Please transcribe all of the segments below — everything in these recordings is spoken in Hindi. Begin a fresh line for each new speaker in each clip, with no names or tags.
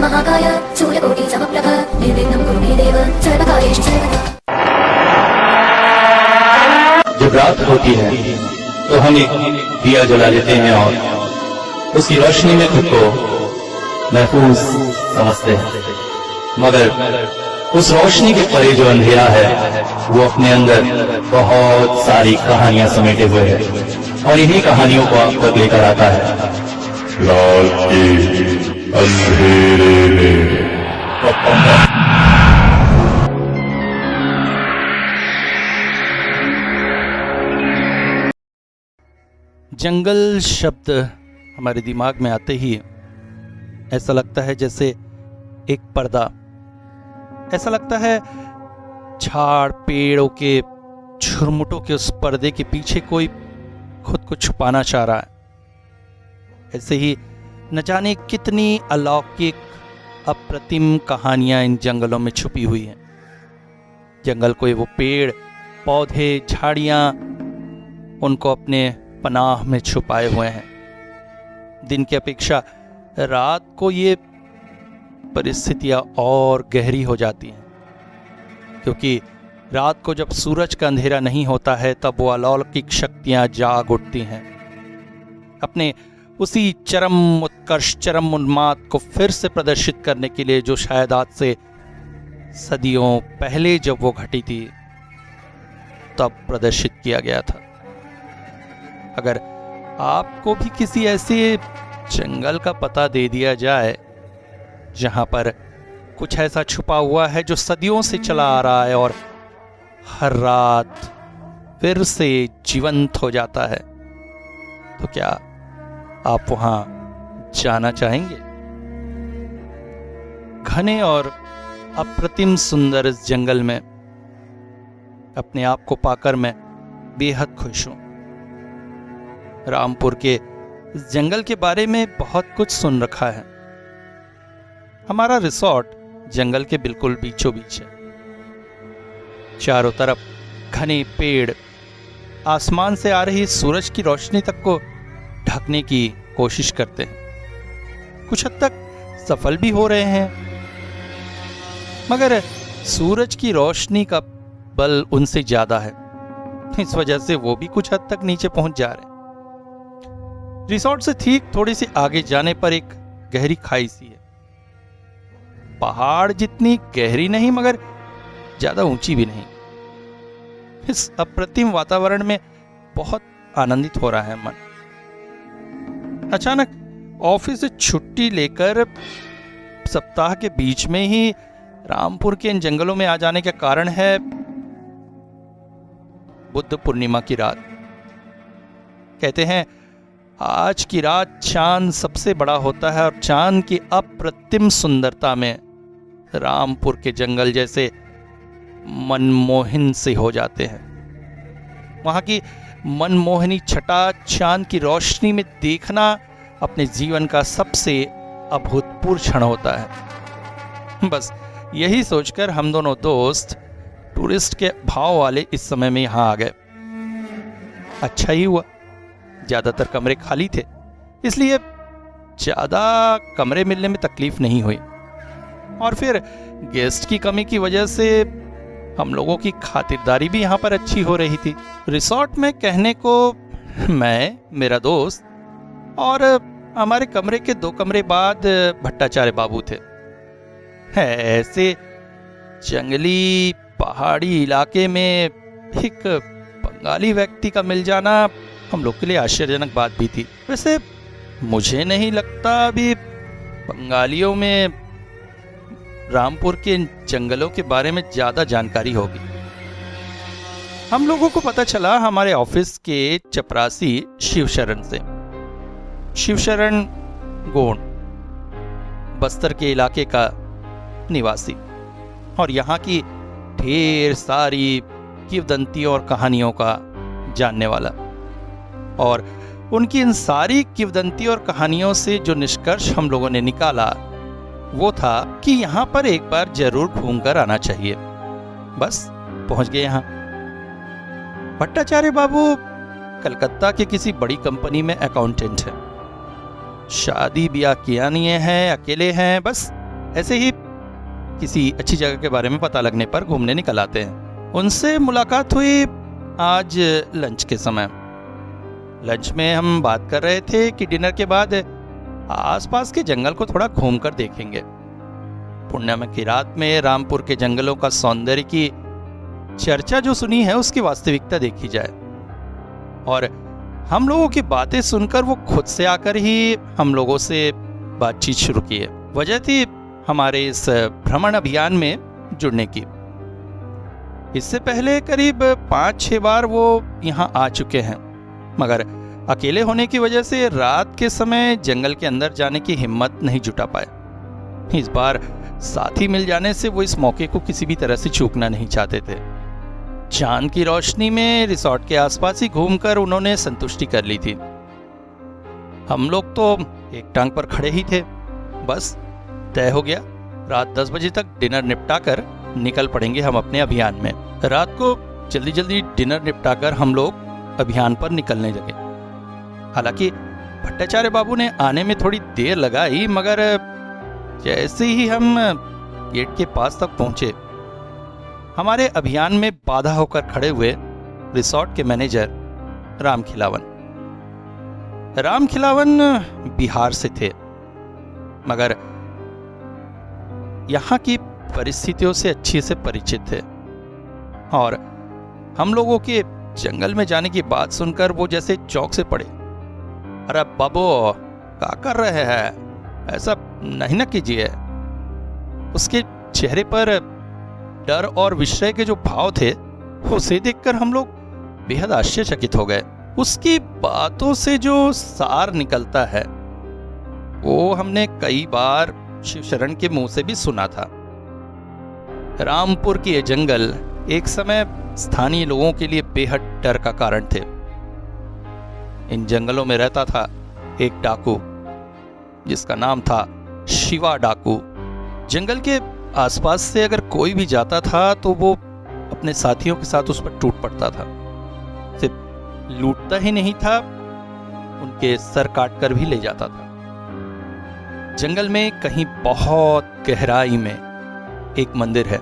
महाकाय सूर्यकोटि समप्रभ निर्विघ्नं कुरु मे देव सर्वकार्येषु सर्वदा।
जब रात होती है तो हम एक दिया जला लेते हैं और उसकी रोशनी में खुद को महफूज समझते हैं, मगर उस रोशनी के परे जो अंधेरा है वो अपने अंदर बहुत सारी कहानियां समेटे हुए है और इन्हीं कहानियों को आप तक लेकर आता है रात के अंधेरे में।
जंगल शब्द हमारे दिमाग में आते ही ऐसा लगता है जैसे एक पर्दा, ऐसा लगता है झाड़ पेड़ों के झुरमुटों के उस पर्दे के पीछे कोई खुद को छुपाना चाह रहा है। ऐसे ही न जाने कितनी अलौकिक अप्रतिम कहानियां इन जंगलों में छुपी हुई हैं। जंगल कोई वो पेड़ पौधे झाड़ियां उनको अपने पनाह में छुपाए हुए हैं। दिन की अपेक्षा रात को ये परिस्थितियां और गहरी हो जाती हैं, क्योंकि रात को जब सूरज का अंधेरा नहीं होता है तब वो अलौकिक शक्तियां जाग उठती हैं, अपने उसी चरम उत्कर्ष चरम उन्माद को फिर से प्रदर्शित करने के लिए जो शायद आज से सदियों पहले जब वो घटी थी तब प्रदर्शित किया गया था। अगर आपको भी किसी ऐसे जंगल का पता दे दिया जाए जहां पर कुछ ऐसा छुपा हुआ है जो सदियों से चला आ रहा है और हर रात फिर से जीवंत हो जाता है, तो क्या आप वहां जाना चाहेंगे? घने और अप्रतिम सुंदर इस जंगल में अपने आप को पाकर मैं बेहद खुश हूं। रामपुर के इस जंगल के बारे में बहुत कुछ सुन रखा है। हमारा रिसोर्ट जंगल के बिल्कुल बीचों बीच है। चारों तरफ घने पेड़ आसमान से आ रही सूरज की रोशनी तक को ढकने की कोशिश करते हैं। कुछ हद तक सफल भी हो रहे हैं, मगर सूरज की रोशनी का बल उनसे ज्यादा है, इस वजह से वो भी कुछ हद तक नीचे पहुंच जा रहे हैं। रिसोर्ट से ठीक थोड़ी सी आगे जाने पर एक गहरी खाई सी है। पहाड़ जितनी गहरी नहीं मगर ज्यादा ऊंची भी नहीं। इस अप्रतिम वातावरण में बहुत आनंदित हो रहा है मन। अचानक ऑफिस से छुट्टी लेकर सप्ताह के बीच में ही रामपुर के इन जंगलों में आ जाने का कारण है बुद्ध पूर्णिमा की रात। कहते हैं आज की रात चांद सबसे बड़ा होता है और चांद की अप्रतिम सुंदरता में रामपुर के जंगल जैसे मनमोहन से हो जाते हैं। वहां की मनमोहनी छटा चांद की रोशनी में देखना अपने जीवन का सबसे अभूतपूर्व क्षण होता है। बस यही सोचकर हम दोनों दोस्त टूरिस्ट के भाव वाले इस समय में यहां आ गए। अच्छा ही हुआ, ज्यादातर कमरे खाली थे, इसलिए ज्यादा कमरे मिलने में तकलीफ नहीं हुई। और फिर गेस्ट की कमी की वजह से हम लोगों की खातिरदारी भी यहाँ पर अच्छी हो रही थी। रिसोर्ट में कहने को मैं, मेरा दोस्त और हमारे कमरे के 2 कमरे बाद भट्टाचार्य बाबू थे। ऐसे जंगली पहाड़ी इलाके में एक बंगाली व्यक्ति का मिल जाना हम लोग के लिए आश्चर्यजनक बात भी थी। वैसे मुझे नहीं लगता अभी बंगालियों में रामपुर के जंगलों के बारे में ज्यादा जानकारी होगी। हम लोगों को पता चला हमारे ऑफिस के चपरासी शिवशरण से। शिवशरण गोंड, बस्तर के इलाके का निवासी और यहाँ की ढेर सारी किंवदंतियों और कहानियों का जानने वाला। और उनकी इन सारी किंवदंती और कहानियों से जो निष्कर्ष हम लोगों ने निकाला वो था कि यहाँ पर एक बार जरूर घूमकर आना चाहिए। बस पहुंच गए यहाँ। भट्टाचार्य बाबू कलकत्ता के किसी बड़ी कंपनी में अकाउंटेंट है। शादी ब्याह किया नहीं है, अकेले हैं, बस ऐसे ही किसी अच्छी जगह के बारे में पता लगने पर घूमने निकल आते हैं। उनसे मुलाकात हुई आज लंच के समय। लंच में हम बात कर रहे थे कि डिनर के बाद आसपास के जंगल को थोड़ा घूमकर देखेंगे। पूर्णिमा की रात में रामपुर के जंगलों का सौंदर्य की चर्चा जो सुनी है उसकी वास्तविकता देखी जाए। और हम लोगों की बातें सुनकर वो खुद से आकर ही हम लोगों से बातचीत शुरू की है। वजह थी हमारे इस भ्रमण अभियान में जुड़ने की। इससे पहले करीब 5-6 बार वो यहाँ आ चुके हैं, मगर अकेले होने की वजह से रात के समय जंगल के अंदर जाने की हिम्मत नहीं जुटा पाए। इस बार साथी मिल जाने से वो इस मौके को किसी भी तरह से चूकना नहीं चाहते थे। चांद की रोशनी में रिसोर्ट के आसपास ही घूमकर उन्होंने संतुष्टि कर ली थी। हम लोग तो एक टांग पर खड़े ही थे। बस तय हो गया, रात 10 बजे तक डिनर निपटाकर निकल पड़ेंगे हम अपने अभियान में। रात को जल्दी जल्दी डिनर निपटाकर हम लोग अभियान पर निकलने लगे। हालांकि भट्टाचार्य बाबू ने आने में थोड़ी देर लगाई, मगर जैसे ही हम गेट के पास तक पहुंचे, हमारे अभियान में बाधा होकर खड़े हुए रिसोर्ट के मैनेजर राम खिलावन बिहार से थे, मगर यहाँ की परिस्थितियों से अच्छे से परिचित थे। और हम लोगों के जंगल में जाने की बात सुनकर वो जैसे चौंक से पड़े। अरे बाबू, क्या कर रहे हैं? ऐसा नहीं ना कीजिए। उसके चेहरे पर डर और विस्मय के जो भाव थे, उसे देखकर हम लोग बेहद आश्चर्यचकित हो गए। उसकी बातों से जो सार निकलता है वो हमने कई बार शिवशरण के मुंह से भी सुना था। रामपुर के ये जंगल एक समय स्थानीय लोगों के लिए बेहद डर का कारण थे। इन जंगलों में रहता था एक डाकू जिसका नाम था शिवा डाकू। जंगल के आसपास से अगर कोई भी जाता था तो वो अपने साथियों के साथ उस पर टूट पड़ता था। सिर्फ लूटता ही नहीं था, उनके सर काट कर भी ले जाता था। जंगल में कहीं बहुत गहराई में एक मंदिर है,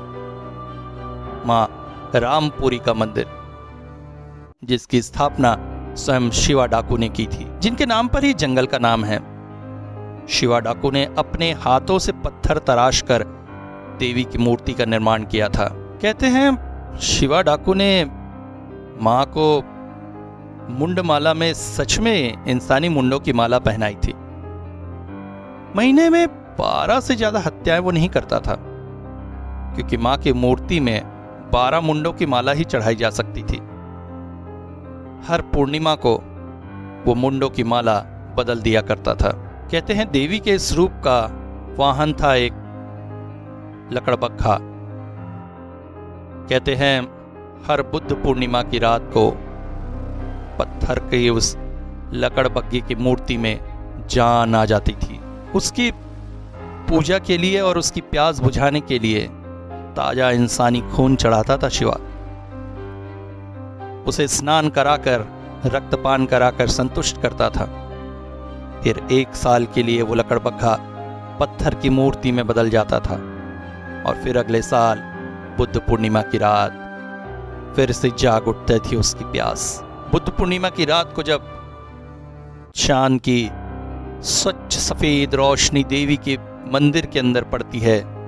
मां रामपुरी का मंदिर, जिसकी स्थापना स्वयं शिवा डाकू ने की थी, जिनके नाम पर ही जंगल का नाम है। शिवा डाकू ने अपने हाथों से पत्थर तराश कर देवी की मूर्ति का निर्माण किया था। कहते हैं शिवा डाकू ने मां को मुंडमाला में सच में इंसानी मुंडों की माला पहनाई थी। महीने में 12 से ज्यादा हत्याएं वो नहीं करता था, क्योंकि मां की मूर्ति में 12 मुंडों की माला ही चढ़ाई जा सकती थी। हर पूर्णिमा को वो मुंडों की माला बदल दिया करता था। कहते हैं देवी के इस रूप का वाहन था एक लकड़बग्घा। कहते हैं हर बुद्ध पूर्णिमा की रात को पत्थर के उस लकड़बग्घे की मूर्ति में जान आ जाती थी। उसकी पूजा के लिए और उसकी प्यास बुझाने के लिए ताजा इंसानी खून चढ़ाता था शिवा। उसे स्नान कराकर रक्तपान कराकर संतुष्ट करता था। फिर 1 साल के लिए वो लकड़बग्घा पत्थर की मूर्ति में बदल जाता था, और फिर अगले साल बुद्ध पूर्णिमा की रात फिर से जाग उठती थी उसकी प्यास। बुद्ध पूर्णिमा की रात को जब चांद की स्वच्छ सफेद रोशनी देवी के मंदिर के अंदर पड़ती है,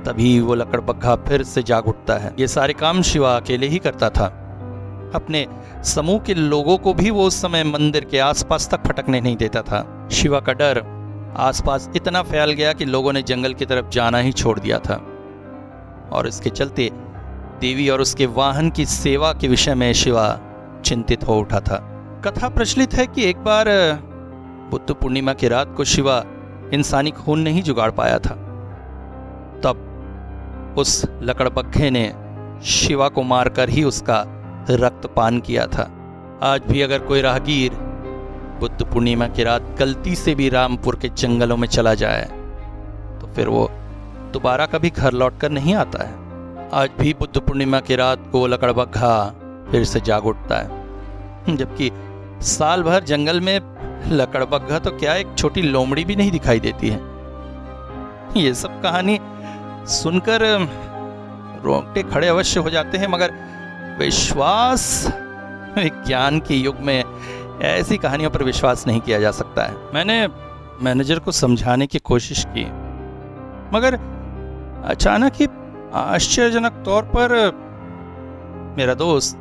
तभी वो लकड़बग्घा फिर से जाग उठता है। ये सारे काम शिवा अकेले ही करता था। अपने समूह के लोगों को भी वो उस समय मंदिर के आसपास तक फटकने नहीं देता था। शिवा का डर आसपास इतना फैल गया कि लोगों ने जंगल की तरफ जाना ही छोड़ दिया था, और इसके चलते देवी और उसके वाहन की सेवा के विषय में शिवा चिंतित हो उठा था। कथा प्रचलित है कि एक बार बुद्ध पूर्णिमा की रात को शिवा इंसानी खून नहीं जुगाड़ पाया था, तब उस लकड़बग्घे ने शिवा को मारकर ही उसका रक्तपान किया था। आज भी अगर कोई राहगीर बुद्ध पूर्णिमा की रात गलती से भी रामपुर के जंगलों में चला जाए तो फिर वो दोबारा कभी घर लौटकर नहीं आता है। आज भी बुद्ध पूर्णिमा की रात को लकड़बग्घा फिर से जाग उठता है, जबकि साल भर जंगल में लकड़बग्घा तो क्या एक छोटी लोमड़ी भी नहीं दिखाई देती है। ये सब कहानी सुनकर रोंगटे खड़े अवश्य हो जाते हैं, मगर विश्वास, विज्ञान के युग में ऐसी कहानियों पर विश्वास नहीं किया जा सकता है। मैंने मैनेजर को समझाने की कोशिश की, मगर अचानक ही आश्चर्यजनक तौर पर मेरा दोस्त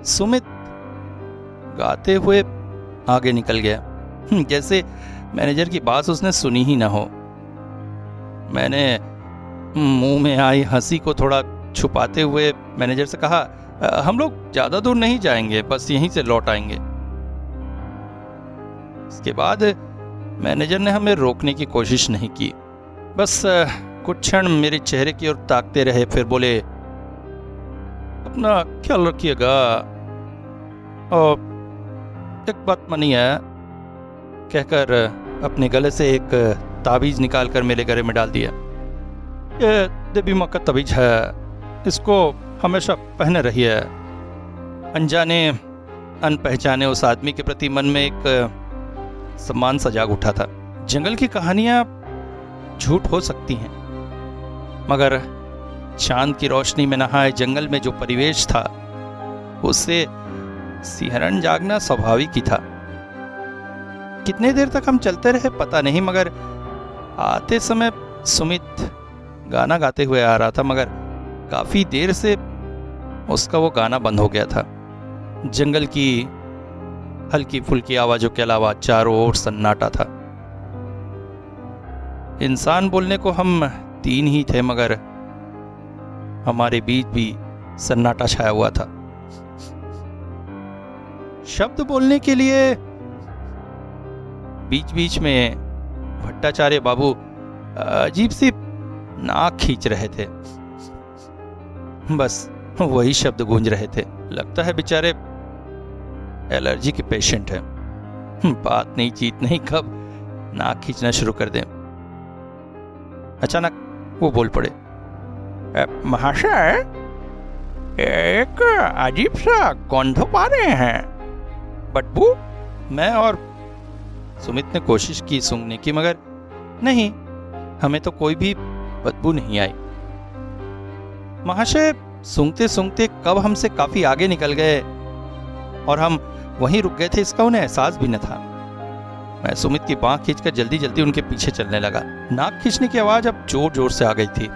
सुमित गाते हुए आगे निकल गया, जैसे मैनेजर की बात उसने सुनी ही ना हो। मैंने मुंह में आई हंसी को थोड़ा छुपाते हुए मैनेजर से कहा, हम लोग ज्यादा दूर नहीं जाएंगे, बस यहीं से लौट आएंगे। इसके बाद मैनेजर ने हमें रोकने की कोशिश नहीं की, बस कुछ क्षण मेरे चेहरे की ओर ताकते रहे, फिर बोले, अपना ख्याल रखिएगा। और एक बात मानिए, कहकर अपने गले से एक ताबीज निकालकर मेरे गले में डाल दिया। ये देवी माँ का ताबीज है, इसको हमेशा पहने रहिए। अनजाने अनपहचाने उस आदमी के प्रति मन में एक सम्मान सा जाग उठा था। जंगल की कहानियां झूठ हो सकती हैं, मगर चांद की रोशनी में नहाए जंगल में जो परिवेश था, उससे सिहरन जागना स्वाभाविक ही था। कितने देर तक हम चलते रहे पता नहीं, मगर आते समय सुमित गाना गाते हुए आ रहा था, मगर काफी देर से उसका वो गाना बंद हो गया था। जंगल की हल्की फुल्की आवाजों के अलावा चारों ओर सन्नाटा था। इंसान बोलने को हम 3 ही थे, मगर हमारे बीच भी सन्नाटा छाया हुआ था। शब्द बोलने के लिए बीच बीच में भट्टाचार्य बाबू अजीब सी नाक खींच रहे थे, बस वही शब्द गूंज रहे थे। लगता है बेचारे एलर्जी के पेशेंट हैं। बात नहीं चीत नहीं, कब नाक खींचना शुरू कर दें। अचानक वो बोल पड़े, महाशय, एक अजीब सा गंध पा रहे हैं, बदबू। मैं और सुमित ने कोशिश की सूंघने की, मगर नहीं, हमें तो कोई भी बदबू नहीं आई। महाशय सूंघते सूंघते कब हमसे काफी आगे निकल गए और हम वहीं रुक गए थे, इसका उन्हें एहसास भी न था। मैं सुमित की बांह खींचकर जल्दी जल्दी उनके पीछे चलने लगा। नाक खींचने की आवाज अब जोर जोर से आ गई थी।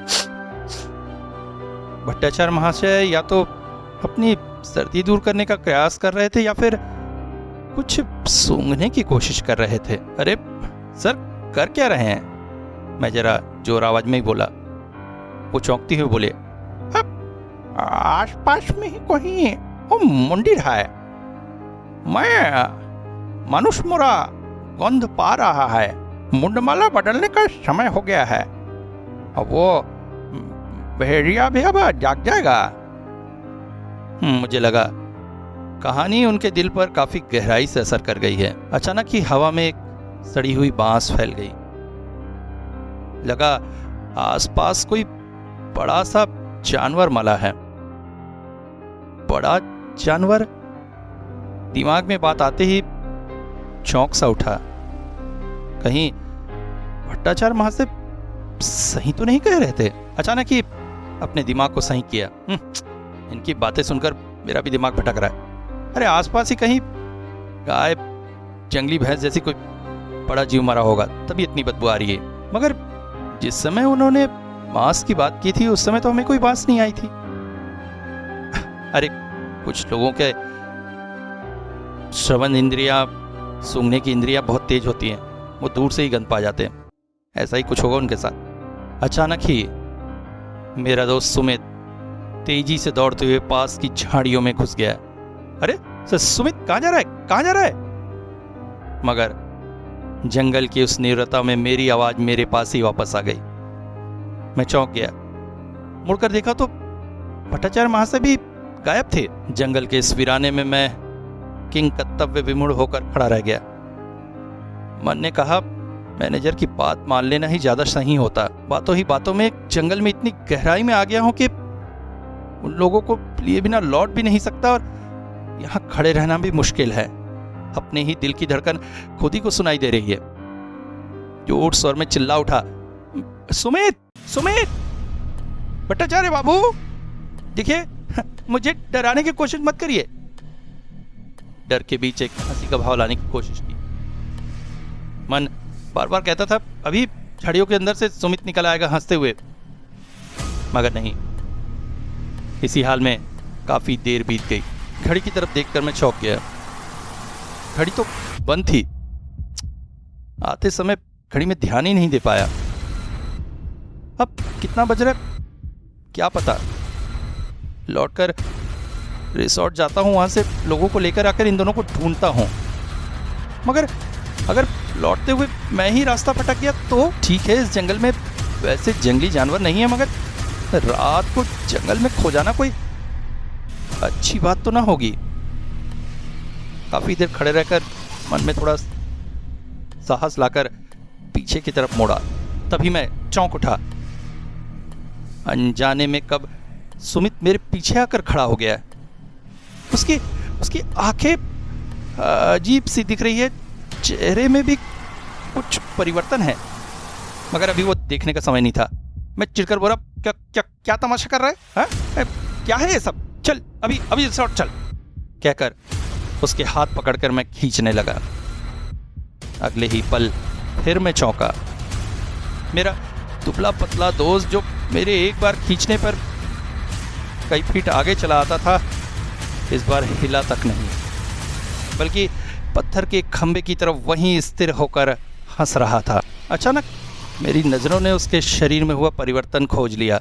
भट्टाचार्य महाशय या तो अपनी सर्दी दूर करने का प्रयास कर रहे थे या फिर कुछ सूंघने की कोशिश कर रहे थे। अरे सर, कर क्या रहे हैं? मैं जरा जोर आवाज में ही बोला। वो चौंकते हुए बोले, आसपास में ही कहीं वो मंदिर है, मैं मनुष्य मोरा गंध पा रहा है। मुंडमाला बदलने का समय हो गया है, अब वो भेड़िया भी अब जाग जाएगा। मुझे लगा कहानी उनके दिल पर काफी गहराई से असर कर गई है। अचानक ही हवा में एक सड़ी हुई बांस फैल गई। लगा आसपास कोई बड़ा सा जानवर मला है। बड़ा जानवर? दिमाग में बात आते ही चौंक सा उठा। कहीं भट्टाचार्य महाशय सही तो नहीं कह रहे थे? अचानक ही अपने दिमाग को सही किया। इनकी बातें सुनकर मेरा भी दिमाग भटक रहा है। अरे आसपास ही कहीं गाय, जंगली भैंस जैसी कोई बड़ा जीव मरा होगा, तभी इतनी बदबू आ रही है। मगर जिस समय उन्होंने बांस की बात की थी उस समय तो हमें कोई बांस नहीं आई थी। अरे कुछ लोगों के श्रवण इंद्रियां, सूंघने की इंद्रियां बहुत तेज होती हैं, वो दूर से ही गंध पा जाते हैं। ऐसा ही कुछ होगा उनके साथ। अचानक ही मेरा दोस्त सुमित तेजी से दौड़ते हुए पास की झाड़ियों में घुस गया। अरे सुमित, कहां जा रहा है, कहां जा रहा है? मगर जंगल की उस नीरवता में मेरी आवाज मेरे पास ही वापस आ गई। मैं चौंक गया। मुड़कर देखा तो भट्टाचार्य महाशय भी गायब थे। जंगल के इस वीराने में मैं किंग कर्तव्य विमूढ़ होकर खड़ा रह गया। मन ने कहा, मैनेजर की बात मान लेना ही ज्यादा सही होता। बातों ही बातों में जंगल में इतनी गहराई में आ गया हूं कि उन लोगों को लिए बिना लौट भी नहीं सकता और यहां खड़े रहना भी मुश्किल है। अपने ही दिल की धड़कन खुद ही को सुनाई दे रही है। जोर स्वर में चिल्ला उठा, सुमित, सुमित, भट्टाचार्य बाबू, देखिए, मुझे डराने की कोशिश मत करिए। डर के बीच एक हंसी का भाव लाने की कोशिश की। मन बार बार कहता था अभी झाड़ियों के अंदर से सुमित निकल आएगा हंसते हुए, मगर नहीं। इसी हाल में काफी देर बीत गई। घड़ी की तरफ देखकर मैं चौंक गया। घड़ी तो बंद थी। आते समय घड़ी में ध्यान ही नहीं दे पाया। अब कितना बज रहा है क्या पता। लौटकर रिसोर्ट जाता हूं, वहां से लोगों को लेकर आकर इन दोनों को ढूंढता हूं। मगर अगर लौटते हुए मैं ही रास्ता भटक गया तो ठीक है। इस जंगल में वैसे जंगली जानवर नहीं है, मगर रात को जंगल में खो जाना कोई अच्छी बात तो ना होगी। काफी देर खड़े रहकर मन में थोड़ा साहस लाकर पीछे की तरफ मुड़ा। तभी मैं चौंक उठा। अनजाने में कब सुमित मेरे पीछे आकर खड़ा हो गया है। उसकी आंखें अजीब सी दिख रही है, चेहरे में भी कुछ परिवर्तन है, मगर अभी वो देखने का समय नहीं था। मैं चिढ़कर बोला, क्या क्या क्या तमाशा कर रहा है? हाँ? क्या है ये सब? चल अभी अभी रिसोर्ट चल, कहकर उसके हाथ पकड़कर मैं खींचने लगा। अगले ही पल फिर मैं चौंका। मेरा दुबला पतला दोस्त जो मेरे एक बार खींचने पर कई फीट आगे चला आता था, इस बार हिला तक नहीं, बल्कि पत्थर के खंबे की तरफ वहीं स्थिर होकर हंस रहा था। अचानक मेरी नज़रों ने उसके शरीर में हुआ परिवर्तन खोज लिया।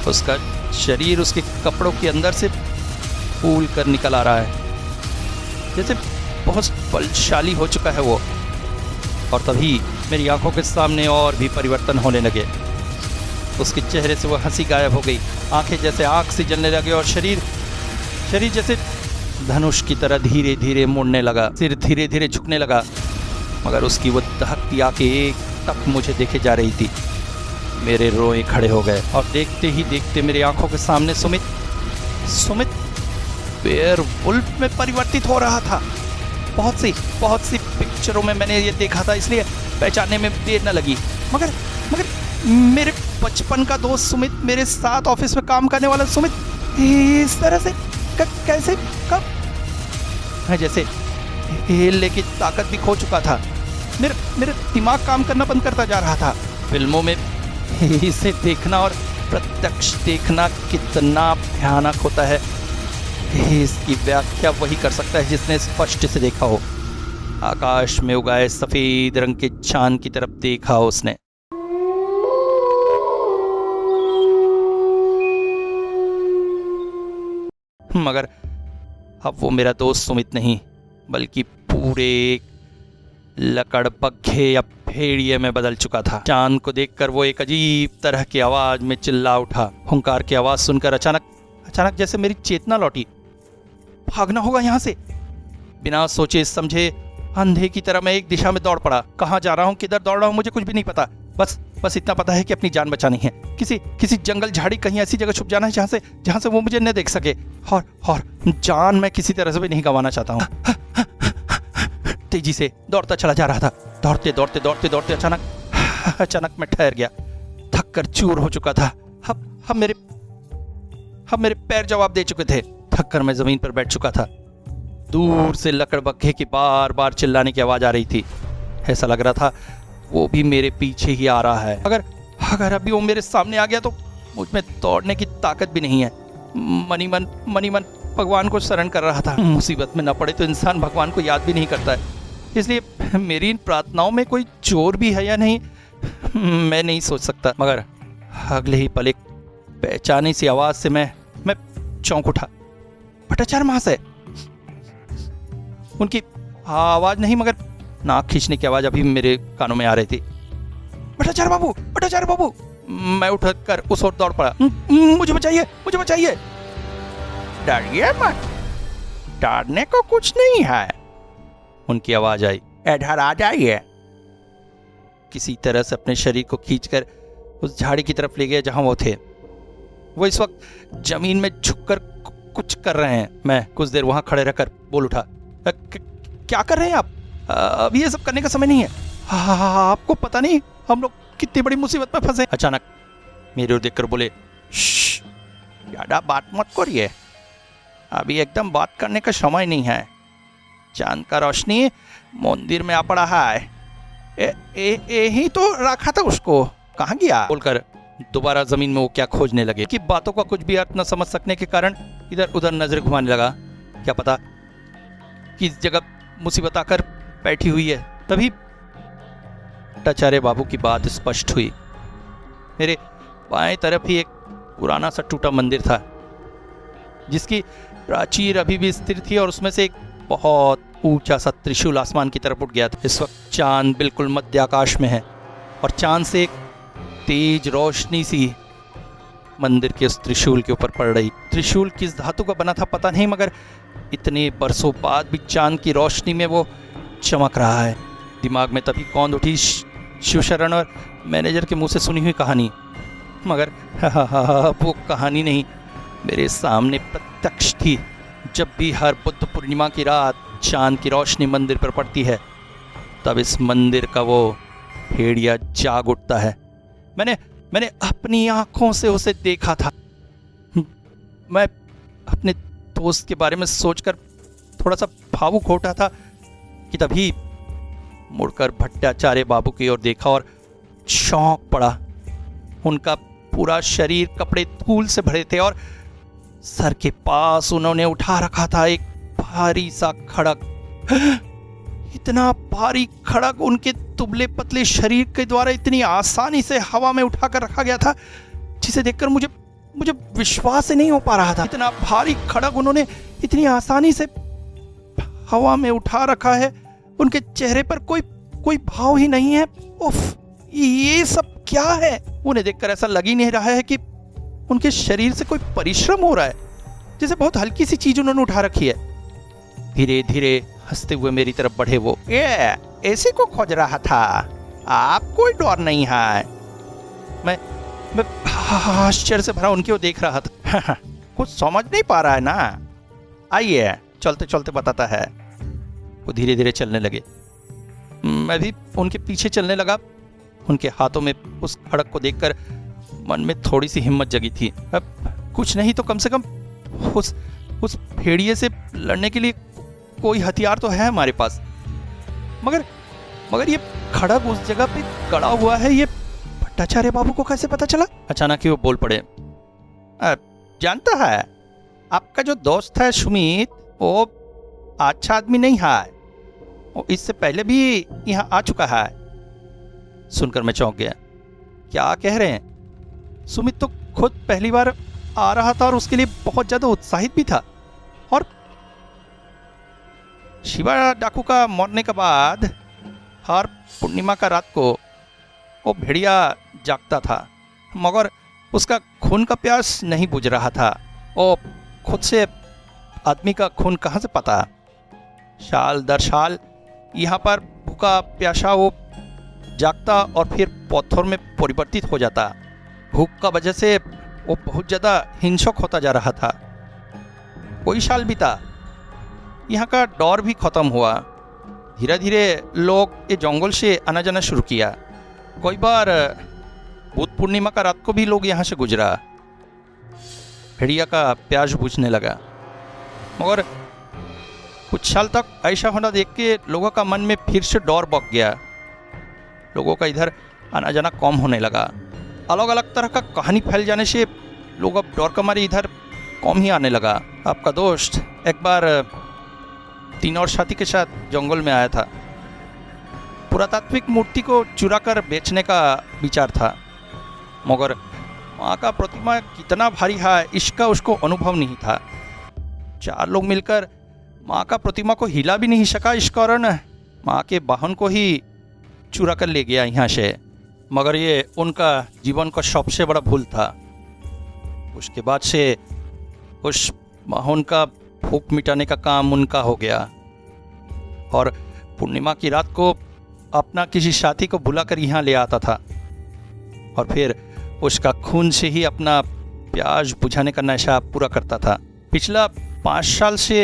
उसका शरीर उसके कपड़ों के अंदर से फूल कर निकल आ रहा है, जैसे बहुत बलशाली हो चुका है वो। और तभी मेरी आंखों के सामने और भी परिवर्तन होने लगे। उसके चेहरे से वो हंसी गायब हो गई, आंखें जैसे आग से जलने लगे और शरीर जैसे धनुष की तरह धीरे धीरे मुड़ने लगा। सिर धीरे धीरे झुकने लगा, मगर उसकी वो दहकती आंखें एक तक मुझे देखे जा रही थी। मेरे रोए खड़े हो गए और देखते ही देखते मेरी आंखों के सामने सुमित वेयरवुल्फ में परिवर्तित हो रहा था। बहुत सी पिक्चरों में मैंने ये देखा था, इसलिए पहचानने में देर न लगी। मगर मेरे बचपन का दोस्त सुमित, मेरे साथ ऑफिस में काम करने वाला सुमित, इस तरह से कैसे, कब? मैं जैसे हिलने की ताकत भी खो चुका था। मेरे दिमाग काम करना बंद करता जा रहा था। फिल्मों में इसे देखना और प्रत्यक्ष देखना कितना भयानक होता है, इसकी व्याख्या वही कर सकता है जिसने स्पष्ट से देखा हो। आकाश में उगाए सफेद रंग के चांद की तरफ देखा हो उसने। मगर अब वो मेरा दोस्त सुमित नहीं, बल्कि पूरे लकड़बग्घे या भेड़िए में बदल चुका था। चांद को देखकर वो एक अजीब तरह की आवाज में चिल्ला उठा। हुंकार की आवाज सुनकर अचानक जैसे मेरी चेतना लौटी। भागना होगा यहाँ से। बिना सोचे समझे अंधे की तरह मैं एक दिशा में दौड़ पड़ा। कहाँ जा रहा हूँ, किधर दौड़ रहा हूँ, मुझे कुछ भी नहीं पता। बस इतना पता है कि अपनी जान बचानी है। किसी जंगल झाड़ी कहीं ऐसी जगह छुप जाना है जहाँ से वो मुझे न देख सके। और जान मैं किसी तरह से भी नहीं गंवाना चाहता हूँ। तेजी से दौड़ता चला जा रहा था। दौड़ते अचानक मैं ठहर गया। थक कर चूर हो चुका था। अब मेरे पैर जवाब दे चुके थे। थक कर मैं जमीन पर बैठ चुका था। दूर से लकड़बग्घे की बार चिल्लाने की आवाज आ रही थी। ऐसा लग रहा था वो भी मेरे पीछे ही आ रहा है। अगर अभी वो मेरे सामने आ गया तो मुझ में दौड़ने की ताकत भी नहीं है। मनी मन भगवान को शरण कर रहा था। मुसीबत में न पड़े तो इंसान भगवान को याद भी नहीं करता है। इसलिए मेरी इन प्रार्थनाओं में कोई जोर भी है या नहीं, मैं नहीं सोच सकता। मगर अगले ही पल एक पहचानी सी आवाज से मैं चौंक उठा। भट्टाचार्य महाशय। उनकी आवाज नहीं, मगर नाक खींचने की आवाज अभी मेरे कानों में आ रही थी। भट्टाचार्य बाबू। मैं उठकर उस ओर दौड़ पड़ा। मुझे बचाइए। डरिए मत, डरने को कुछ नहीं है, उनकी आवाज आई। इधर आ जाइए। किसी तरह से अपने शरीर को खींचकर उस झाड़ी की तरफ ले गया जहां वो थे। वो इस वक्त जमीन में झुककर कुछ कर रहे हैं। मैं कुछ देर वहां खड़े रहकर बोल उठा, क्या कर रहे हैं आप? अभी ये सब करने का समय नहीं है। आपको पता नहीं हम लोग कितनी बड़ी मुसीबत में फंसे। अचानक मेरी ओर देखकर बोले, श्श, ज्यादा बात मत करिए, अभी एकदम बात करने का समय नहीं है। चांद का रोशनी मंदिर में आ पड़ा है। यही तो रखा था उसको, कहाँ गया? बोलकर दोबारा जमीन में वो क्या खोजने लगे कि बातों का कुछ भी अर्थ न समझ सकने के कारण इधर उधर नजर घुमाने लगा। क्या पता किस जगह मुसीबत आकर बैठी हुई है। तभी भट्टाचार्य बाबू की बात स्पष्ट हुई। मेरे बाएं तरफ ही एक पुराना सा टूटा मंदिर था, जिसकी प्राचीर अभी भी स्थिर थी और उसमें से एक बहुत ऊंचा सा त्रिशूल आसमान की तरफ उठ गया था। इस वक्त चांद बिल्कुल मध्य आकाश में है और चांद से एक तेज रोशनी सी मंदिर के उस त्रिशूल के ऊपर पड़ रही। त्रिशूल किस धातु का बना था पता नहीं, मगर इतने बरसों बाद भी चांद की रोशनी में वो चमक रहा है। दिमाग में तभी कौंध उठी शिवशरण और मैनेजर के मुंह से सुनी हुई कहानी, मगर वो कहानी नहीं, मेरे सामने प्रत्यक्ष थी। जब भी हर बुद्ध पूर्णिमा की रात चांद की रोशनी मंदिर पर पड़ती है, तब इस मंदिर का वो भेड़िया जाग उठता है। मैंने अपनी आंखों से उसे देखा था। मैं अपने दोस्त के बारे में सोचकर थोड़ा सा भावुक हो उठा था कि तभी मुड़कर भट्टाचार्य बाबू की ओर देखा और चौंक पड़ा। उनका पूरा शरीर कपड़े धूल से भरे थे और सर के पास उन्होंने उठा रखा था एक भारी सा खड़ग। इतना भारी खड़ग उनके दुबले पतले शरीर के द्वारा इतनी आसानी से हवा में उठाकर रखा गया था, जिसे देखकर मुझे विश्वास ही नहीं हो पा रहा था। इतना भारी खड़ग उन्होंने इतनी आसानी से हवा में उठा रखा है, उनके चेहरे पर कोई भाव ही नहीं है। उफ, ये सब क्या है? उन्हें देखकर ऐसा लग ही नहीं रहा है कि उनके शरीर से कोई परिश्रम हो रहा है, जैसे बहुत हल्की सी चीज उन्होंने उठा रखी है। धीरे धीरे हंसते हुए मेरी तरफ बढ़े वो। ऐसे को खोज रहा था, आप कोई डर नहीं है। मैं आश्चर्य से भरा उनकी ओर देख रहा था। कुछ समझ नहीं पा रहा है ना? आइए चलते चलते बताता है। वो धीरे धीरे चलने लगे, मैं भी उनके पीछे चलने लगा। उनके हाथों में उस खड़ग को देखकर मन में थोड़ी सी हिम्मत जगी थी। अब कुछ नहीं तो कम से कम उस भेड़िए से लड़ने के लिए कोई हथियार तो है हमारे पास। मगर ये खड़ग उस जगह पे गड़ा हुआ है, ये भट्टाचार्य बाबू को कैसे पता चला? अचानक ही वो बोल पड़े, जानता है, आपका जो दोस्त है सुमित, वो अच्छा आदमी नहीं है। वो इससे पहले भी यहाँ आ चुका है। सुनकर मैं चौंक गया। क्या कह रहे हैं? सुमित तो खुद पहली बार आ रहा था और उसके लिए बहुत ज्यादा उत्साहित भी था। और शिवा डाकू का मरने के बाद हर पूर्णिमा का रात को वो भेड़िया जागता था, मगर उसका खून का प्यास नहीं बुझ रहा था। वो खुद से आदमी का खून कहाँ से पता? साल दर साल यहाँ पर भूखा प्यासा वो जागता और फिर पत्थर में परिवर्तित हो जाता। भूख का वजह से वो बहुत ज़्यादा हिंसक होता जा रहा था। कोई साल बीता, यहाँ का डर भी खत्म हुआ। धीरे धीरे लोग ये जंगल से आना जाना शुरू किया। कोई बार बुद्ध पूर्णिमा का रात को भी लोग यहाँ से गुजरा। भेड़िया का प्यास बुझने लगा, मगर कुछ साल तक ऐसा होना देख के लोगों का मन में फिर से डर बक गया। लोगों का इधर आना जाना कम होने लगा। अलग अलग तरह का कहानी फैल जाने से लोग अब डर के मारे इधर कम ही आने लगा। आपका दोस्त एक बार 3 और साथी के साथ जंगल में आया था। पुरातात्विक मूर्ति को चुरा कर बेचने का विचार था, मगर माँ का प्रतिमा कितना भारी है इसका उसको अनुभव नहीं था। 4 लोग मिलकर माँ का प्रतिमा को हिला भी नहीं सका। इस कारण माँ के वाहन को ही चुरा कर ले गया यहाँ से। मगर ये उनका जीवन का सबसे बड़ा भूल था। उसके बाद से उस वाहन का भूख मिटाने का काम उनका हो गया और पूर्णिमा की रात को अपना किसी साथी को बुलाकर यहाँ ले आता था और फिर उसका खून से ही अपना प्यास बुझाने का नशा पूरा करता था। पिछला 5 साल से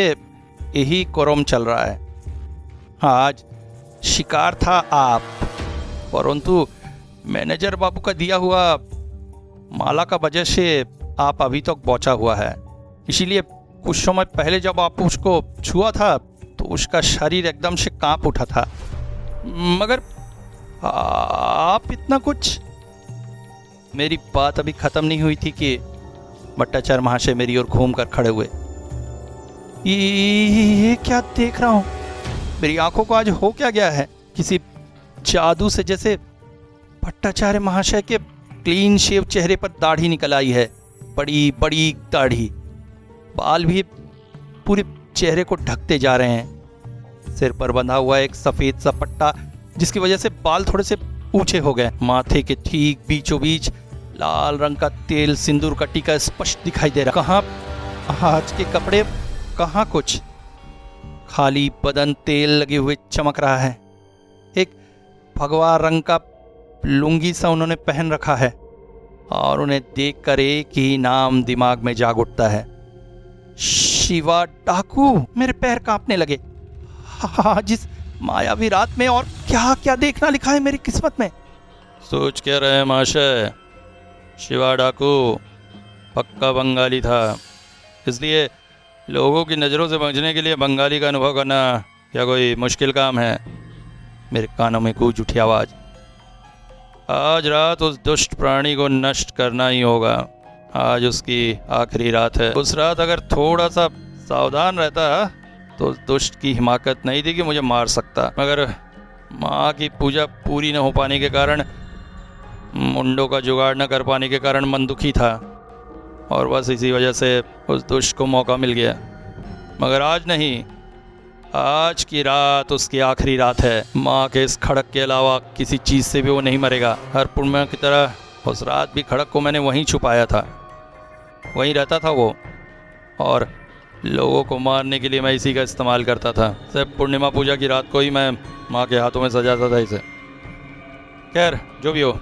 यही क्रम चल रहा है। आज शिकार था आप, परंतु मैनेजर बाबू का दिया हुआ माला का वजह से आप अभी तक बचा हुआ है, इसीलिए कुछ समय पहले जब आप उसको छुआ था तो उसका शरीर एकदम से कांप उठा था। मगर आप इतना कुछ। मेरी बात अभी खत्म नहीं हुई थी कि भट्टाचार्य महाशय मेरी ओर घूम कर खड़े हुए। ये क्या देख रहा हूं? मेरी आंखों को आज हो क्या गया है? किसी जादू से जैसे भट्टाचार्य महाशय के क्लीन शेव चेहरे पर दाढ़ी निकल आई है, बड़ी बड़ी दाढ़ी। बाल भी पूरे चेहरे को ढकते जा रहे हैं। सिर पर बंधा हुआ एक सफेद सा पट्टा जिसकी वजह से बाल थोड़े से ऊंचे हो गए। माथे के ठीक बीचों बीच लाल रंग का तेल सिंदूर का टीका स्पष्ट दिखाई दे रहा। कहाँ आज के कपड़े, कहाँ कुछ, खाली बदन तेल लगे हुए चमक रहा है। एक भगवा रंग का लुंगी सा उन्होंने पहन रखा है और उन्हें देखकर एक ही नाम दिमाग में जाग उठता है, शिवा डाकू। मेरे पैर कांपने लगे। आज इस मायावी रात में और क्या क्या देखना लिखा है मेरी किस्मत में। सोच क्या रहे महाशय, शिवा डाकू पक्का बंगाली था, इसलिए लोगों की नज़रों से बचने के लिए बंगाली का अनुभव करना क्या कोई मुश्किल काम है? मेरे कानों में गूंज उठी आवाज़। आज रात उस दुष्ट प्राणी को नष्ट करना ही होगा। आज उसकी आखिरी रात है। उस रात अगर थोड़ा सा सावधान रहता तो उस दुष्ट की हिमाकत नहीं थी कि मुझे मार सकता, मगर माँ की पूजा पूरी न हो पाने के कारण, मुंडों का जुगाड़ न कर पाने के कारण मन दुखी था और बस इसी वजह से उस दुष्ट को मौका मिल गया। मगर आज नहीं, आज की रात उसकी आखिरी रात है। माँ के इस खड़क के अलावा किसी चीज़ से भी वो नहीं मरेगा। हर पूर्णिमा की तरह उस रात भी खड़क को मैंने वहीं छुपाया था, वहीं रहता था वो, और लोगों को मारने के लिए मैं इसी का इस्तेमाल करता था। सिर्फ पूर्णिमा पूजा की रात को ही मैं माँ के हाथों में सजाता था इसे। खैर जो भी हो,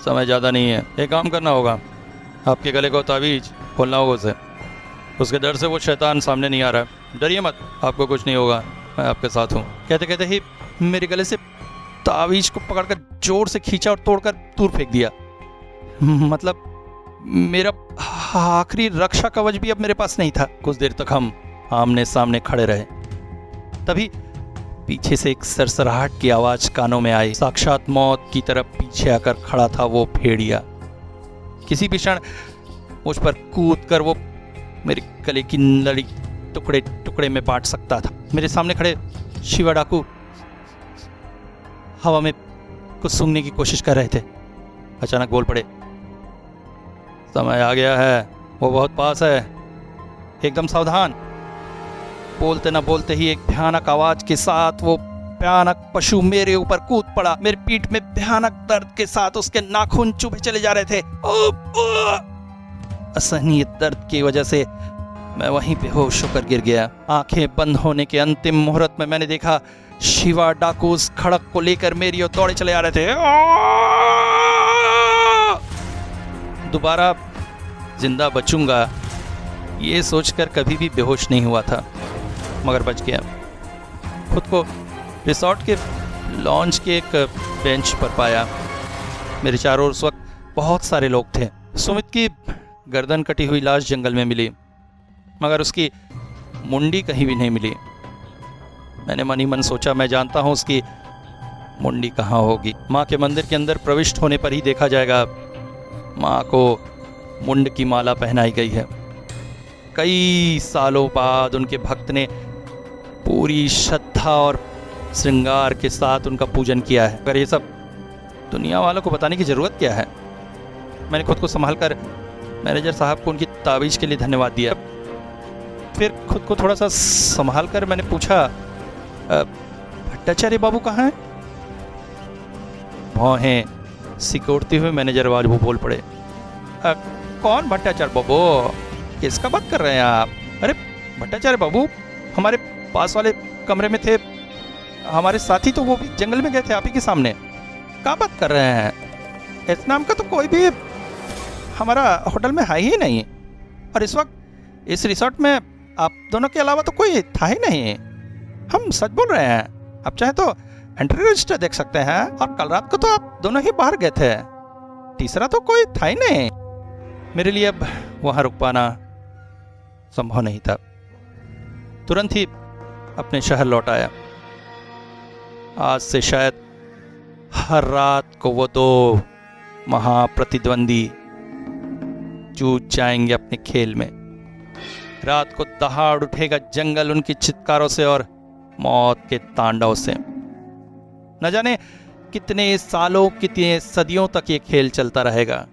समय ज़्यादा नहीं है। एक काम करना होगा, आपके गले को तावीज खोलना होगा उसे। उसके डर से वो शैतान सामने नहीं आ रहा है। डरिए मत, आपको कुछ नहीं होगा, मैं आपके साथ हूँ। कहते कहते ही मेरे गले से तावीज को पकड़कर जोर से खींचा और तोड़कर दूर फेंक दिया। मतलब मेरा आखिरी रक्षा कवच भी अब मेरे पास नहीं था। कुछ देर तक हम आमने सामने खड़े रहे। तभी पीछे से एक सरसराहट की आवाज कानों में आई। साक्षात मौत की तरफ पीछे आकर खड़ा था वो भेड़िया। किसी भी क्षण मुझ पर कूद कर वो मेरे गले की नली टुकड़े टुकड़े में बांट सकता था। मेरे सामने खड़े शिवा डाकू हवा में कुछ सूंघने की कोशिश कर रहे थे। अचानक बोल पड़े, समय आ गया है, वो बहुत पास है, एकदम सावधान। बोलते न बोलते ही एक भयानक आवाज के साथ वो भयानक पशु मेरे ऊपर कूद पड़ा। मेरी पीठ में भयानक दर्द के साथ उसके नाखून चुभे चले जा रहे थे। असहनीय दर्द की वजह से मैं वहीं बेहोश होकर गिर गया। आंखें बंद होने के अंतिम मुहूर्त में मैंने देखा शिवा डाकू उस खड़क को लेकर मेरी ओर दौड़े चले आ रहे थे। दोबारा जिंदा बचूंगा ये सोचकर कभी भी बेहोश नहीं हुआ था, मगर बच गया। खुद को रिसोर्ट के लॉन्च के एक बेंच पर पाया। मेरे चारों ओर उस वक्त बहुत सारे लोग थे। सुमित की गर्दन कटी हुई लाश जंगल में मिली, मगर उसकी मुंडी कहीं भी नहीं मिली। मैंने मन ही मन सोचा, मैं जानता हूं उसकी मुंडी कहाँ होगी। माँ के मंदिर के अंदर प्रविष्ट होने पर ही देखा जाएगा। माँ को मुंड की माला पहनाई गई है। कई सालों बाद उनके भक्त ने पूरी श्रद्धा और श्रृंगार के साथ उनका पूजन किया है। अगर ये सब दुनिया वालों को बताने की ज़रूरत क्या है? मैंने खुद को संभाल कर मैनेजर साहब को उनकी तावीज़ के लिए धन्यवाद दिया। फिर खुद को थोड़ा सा संभाल कर मैंने पूछा, भट्टाचार्य बाबू कहाँ हैं? भौहें सिकोड़ते हुए मैनेजर बाबू बोल पड़े, कौन भट्टाचार्य बाबू? किसका बात कर रहे हैं आप? अरे भट्टाचार्य बाबू हमारे पास वाले कमरे में थे, हमारे साथी तो वो भी जंगल में गए थे आप ही के सामने। क्या बात कर रहे हैं? इस नाम का तो कोई भी हमारा होटल में है ही नहीं, और इस वक्त इस रिसोर्ट में आप दोनों के अलावा तो कोई था ही नहीं। हम सच बोल रहे हैं। आप चाहे तो एंट्री रजिस्टर देख सकते हैं, और कल रात को तो आप दोनों ही बाहर गए थे, तीसरा तो कोई था ही नहीं। मेरे लिए अब वहां रुक पाना संभव नहीं था। तुरंत ही अपने शहर लौट आया। आज से शायद हर रात को वो दो महाप्रतिद्वंदी जूझ जाएंगे अपने खेल में। रात को दहाड़ उठेगा जंगल उनकी चित्कारों से और मौत के तांडव से। न जाने कितने सालों, कितने सदियों तक ये खेल चलता रहेगा।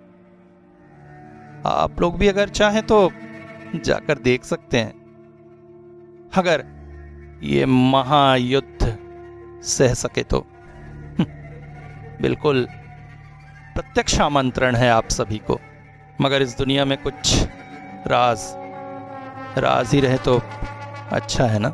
आप लोग भी अगर चाहें तो जाकर देख सकते हैं, अगर ये महायुद्ध सह सके तो। बिल्कुल प्रत्यक्ष आमंत्रण है आप सभी को। मगर इस दुनिया में कुछ राज ही रहे तो अच्छा है ना।